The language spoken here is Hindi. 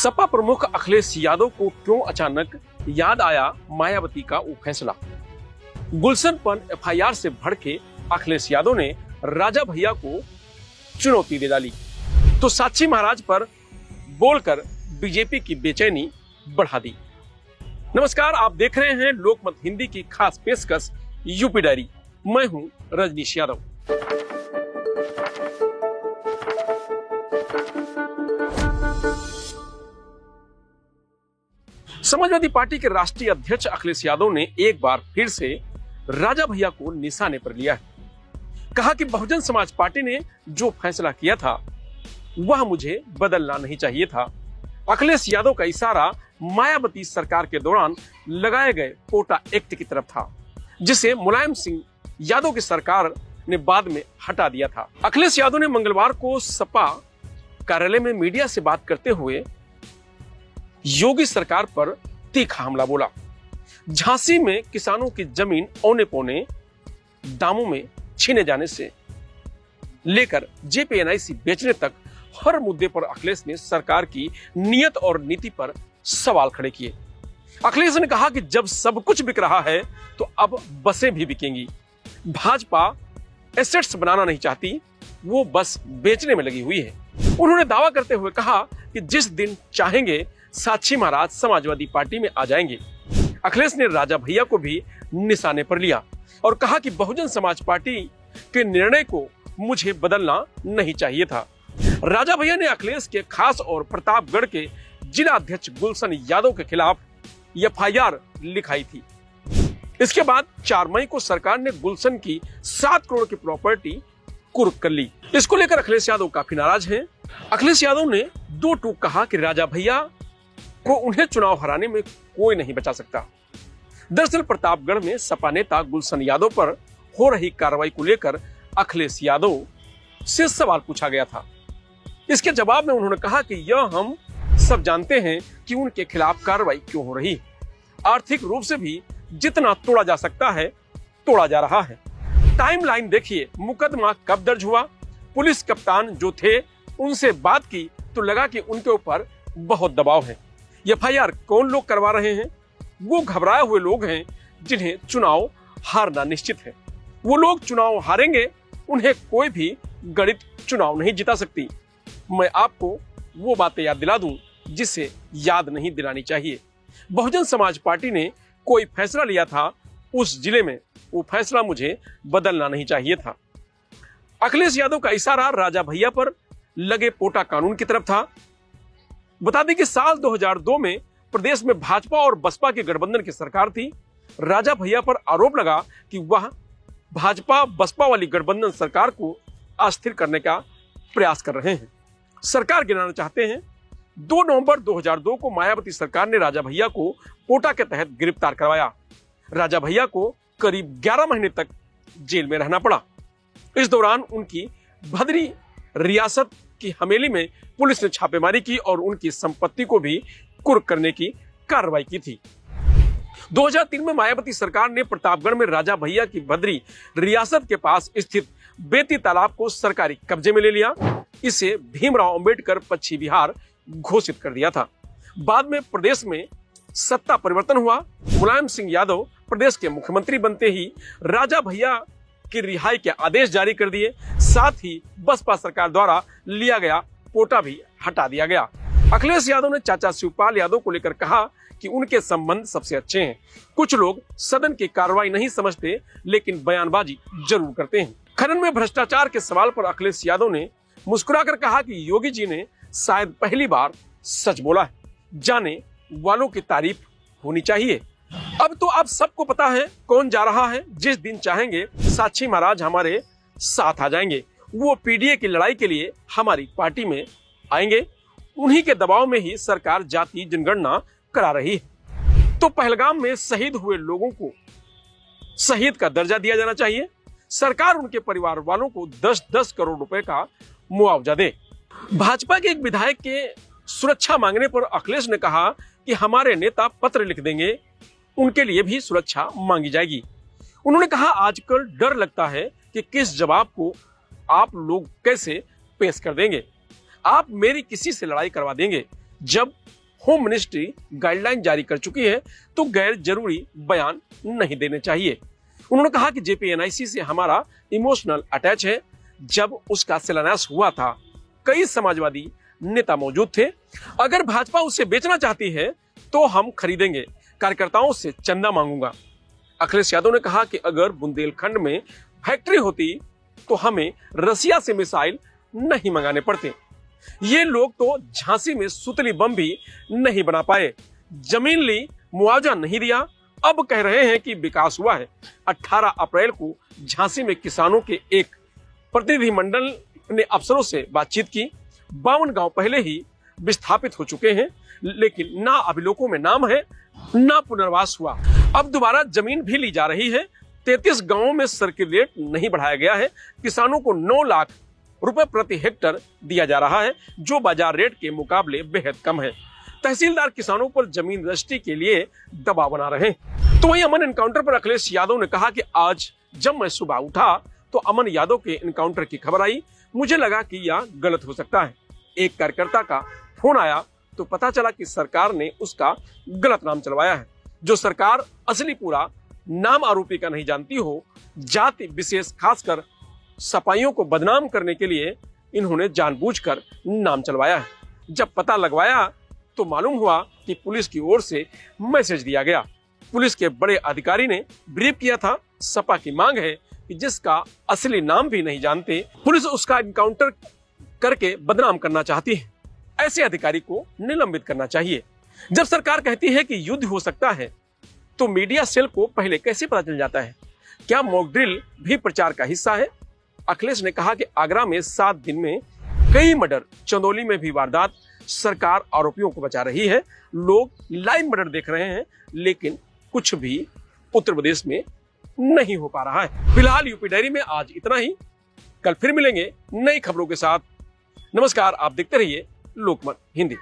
सपा प्रमुख अखिलेश यादव को क्यों अचानक याद आया मायावती का वो फैसला। गुलशन पर एफआईआर से भड़के अखिलेश यादव ने राजा भैया को चुनौती दे डाली तो साक्षी महाराज पर बोलकर बीजेपी की बेचैनी बढ़ा दी। नमस्कार, आप देख रहे हैं लोकमत हिंदी की खास पेशकश यूपी डायरी। मैं हूं रजनीश यादव। समाजवादी पार्टी के राष्ट्रीय अध्यक्ष अखिलेश यादव ने एक बार फिर से राजा भैया को निशाने पर लिया है। कहा कि बहुजन समाज पार्टी ने जो फैसला किया था वह मुझे बदलना नहीं चाहिए था। अखिलेश यादव का इशारा मायावती सरकार के दौरान लगाए गए कोटा एक्ट की तरफ था, जिसे मुलायम सिंह यादव की सरकार ने बाद में हटा दिया था। अखिलेश यादव ने मंगलवार को सपा कार्यालय में मीडिया से बात करते हुए योगी सरकार पर तीखा हमला बोला। झांसी में किसानों की जमीन औने पौने दामों में छीने जाने से लेकर जेपीएनआईसी बेचने तक हर मुद्दे पर अखिलेश ने सरकार की नीयत और नीति पर सवाल खड़े किए। अखिलेश ने कहा कि जब सब कुछ बिक रहा है तो अब बसें भी बिकेंगी। भाजपा एसेट्स बनाना नहीं चाहती, वो बस बेचने में लगी हुई है। उन्होंने दावा करते हुए कहा कि जिस दिन चाहेंगे साक्षी महाराज समाजवादी पार्टी में आ जाएंगे। अखिलेश ने राजा भैया को भी निशाने पर लिया और कहा कि बहुजन समाज पार्टी के निर्णय को मुझे बदलना नहीं चाहिए था। राजा भैया ने अखिलेश के खास और प्रतापगढ़ के जिला अध्यक्ष गुलशन यादव के खिलाफ एफआईआर लिखाई थी। इसके बाद 4 मई को सरकार ने गुलशन की 7 करोड़ की प्रॉपर्टी कुर्क कर ली। इसको लेकर अखिलेश यादव काफी नाराज हैं। अखिलेश यादव ने 2 टूक कहा कि राजा भैया को उन्हें चुनाव हराने में कोई नहीं बचा सकता। दरअसल प्रतापगढ़ में सपा नेता गुलशन यादव पर हो रही कार्रवाई को लेकर अखिलेश यादव से सवाल पूछा गया था। इसके जवाब में उन्होंने कहा कि यह हम सब जानते हैं कि उनके खिलाफ कार्रवाई क्यों हो रही है। आर्थिक रूप से भी जितना तोड़ा जा सकता है तोड़ा जा रहा है। टाइमलाइन देखिए, मुकदमा कब दर्ज हुआ। पुलिस कप्तान जो थे उनसे बात की तो लगा कि उनके ऊपर बहुत दबाव है। एफआईआर कौन लोग करवा रहे हैं? वो घबराए हुए लोग हैं जिन्हें चुनाव हारना निश्चित है। वो लोग चुनाव हारेंगे, उन्हें कोई भी गणित चुनाव नहीं जिता सकती। मैं आपको वो बातें याद दिला दूं जिसे याद नहीं दिलानी चाहिए। बहुजन समाज पार्टी ने कोई फैसला लिया था उस जिले में, वो फैसला मुझे बदलना नहीं चाहिए था। अखिलेश यादव का इशारा राजा भैया पर लगे पोटा कानून की तरफ था। बता दें कि साल 2002 में प्रदेश में भाजपा और बसपा के गठबंधन की सरकार थी। राजा भैया पर आरोप लगा कि वह भाजपा बसपा वाली गठबंधन सरकार को अस्थिर करने का प्रयास कर रहे हैं, सरकार गिराना चाहते हैं। 2 नवंबर 2002 को मायावती सरकार ने राजा भैया को कोटा के तहत गिरफ्तार करवाया। राजा भैया को करीब 11 महीने तक जेल में रहना पड़ा। इस दौरान उनकी भद्री रियासत की हवेली में पुलिस ने छापेमारी की और उनकी संपत्ति को भी कुर्क करने की कार्रवाई की थी। 2003 में मायावती सरकार ने प्रतापगढ़ में राजा भैया की भद्री रियासत के पास स्थित बेती तालाब को सरकारी कब्जे में ले लिया। इसे भीमराव अंबेडकर पश्चिम बिहार घोषित कर दिया था। बाद में प्रदेश में सत्ता परिवर्तन हुआ। मुलायम सिंह यादव प्रदेश के मुख्यमंत्री बनते ही राजा भैया की रिहाई के आदेश जारी कर दिए। साथ ही बसपा सरकार द्वारा लिया गया कोटा भी हटा दिया गया। अखिलेश यादव ने चाचा शिवपाल यादव को लेकर कहा कि उनके संबंध सबसे अच्छे हैं। कुछ लोग सदन की कार्रवाई नहीं समझते लेकिन बयानबाजी जरूर करते हैं। खनन में भ्रष्टाचार के सवाल पर अखिलेश यादव ने मुस्कुराकर कहा कि योगी जी ने शायद पहली बार सच बोला है। जाने वालों की तारीफ होनी चाहिए। अब तो आप सबको पता है कौन जा रहा है। जिस दिन चाहेंगे साक्षी महाराज हमारे साथ आ जाएंगे। वो पीडीए की लड़ाई के लिए हमारी पार्टी में आएंगे। उन्हीं के दबाव में ही सरकार जाति जनगणना करा रही है। तो पहलगाम में शहीद हुए लोगों को शहीद का दर्जा दिया जाना चाहिए। सरकार उनके परिवार वालों को 10-10 करोड़ रुपए का मुआवजा दे। भाजपा के एक विधायक के सुरक्षा मांगने पर अखिलेश ने कहा कि हमारे नेता पत्र लिख देंगे, उनके लिए भी सुरक्षा मांगी जाएगी। उन्होंने कहा आजकल डर लगता है कि किस जवाब को आप लोग कैसे पेश कर देंगे। आप मेरी किसी से लड़ाई करवा देंगे। जब होम मिनिस्ट्री गाइडलाइन जारी कर चुकी है तो गैर जरूरी बयान नहीं देने चाहिए। उन्होंने कहा कि जेपीएनआईसी से हमारा इमोशनल अटैच है। जब उसका शिलान्यास हुआ था कई समाजवादी नेता मौजूद थे। अगर भाजपा उसे बेचना चाहती है तो हम खरीदेंगे, कार्यकर्ताओं से चंदा मांगूंगा। अखिलेश यादव ने कहा कि अगर बुंदेलखंड में फैक्ट्री होती तो हमें रसिया से मिसाइल नहीं मंगाने पड़ते। ये लोग तो झांसी में सुतली बम भी नहीं बना पाए, जमीन ली, मुआवजा नहीं दिया, अब कह रहे हैं कि विकास हुआ है। 18 अप्रैल को झांसी में किसानों के एक प्रतिनिधिमंडल ने अफसरों से बातचीत की। 52 गांव पहले ही विस्थापित हो चुके हैं, लेकिन ना अभिलेखों में नाम है ना पुनर्वास हुआ। अब दोबारा जमीन भी ली जा रही है। 33 गांवों में सर्किल रेट नहीं बढ़ाया गया है। किसानों को 9 लाख रुपए प्रति हेक्टर दिया जा रहा है, जो बाजार रेट के मुकाबले बेहद कम है। तहसीलदार किसानों पर जमीन रजिस्ट्री के लिए दबाव बना रहे हैं। तो वहीं अमन एनकाउंटर पर अखिलेश यादव ने कहा कि आज जब मैं सुबह उठा तो अमन यादव के एनकाउंटर की खबर आई। मुझे लगा कि यह गलत हो सकता है। एक कार्यकर्ता का फोन आया तो पता चला कि सरकार ने उसका गलत नाम चलवाया है। जो सरकार असली पूरा नाम आरोपी का नहीं जानती हो, जाति विशेष खासकर सपाइयों को बदनाम करने के लिए इन्होंने जानबूझकर नाम चलवाया है। जब पता लगवाया तो मालूम हुआ कि पुलिस की ओर से मैसेज दिया गया। पुलिस के बड़े अधिकारी ने ब्रीफ किया था। सपा की मांग है कि जिसका असली नाम भी नहीं जानते, पुलिस उसका एनकाउंटर करके बदनाम करना चाहती है। ऐसे अधिकारी को निलंबित करना चाहिए। जब सरकार कहती है कि युद्ध हो सकता है तो मीडिया सेल को पहले कैसे पता चल जाता है? क्या मॉक ड्रिल भी प्रचार का हिस्सा है? अखिलेश ने कहा कि आगरा में 7 दिन में कई मर्डर, चंदौली में भी वारदात। सरकार आरोपियों को बचा रही है। लोग लाइव मर्डर देख रहे हैं, लेकिन कुछ भी उत्तर प्रदेश में नहीं हो पा रहा है। फिलहाल यूपी डायरी में आज इतना ही। कल फिर मिलेंगे नई खबरों के साथ। नमस्कार, आप देखते रहिए लोकमत हिंदी।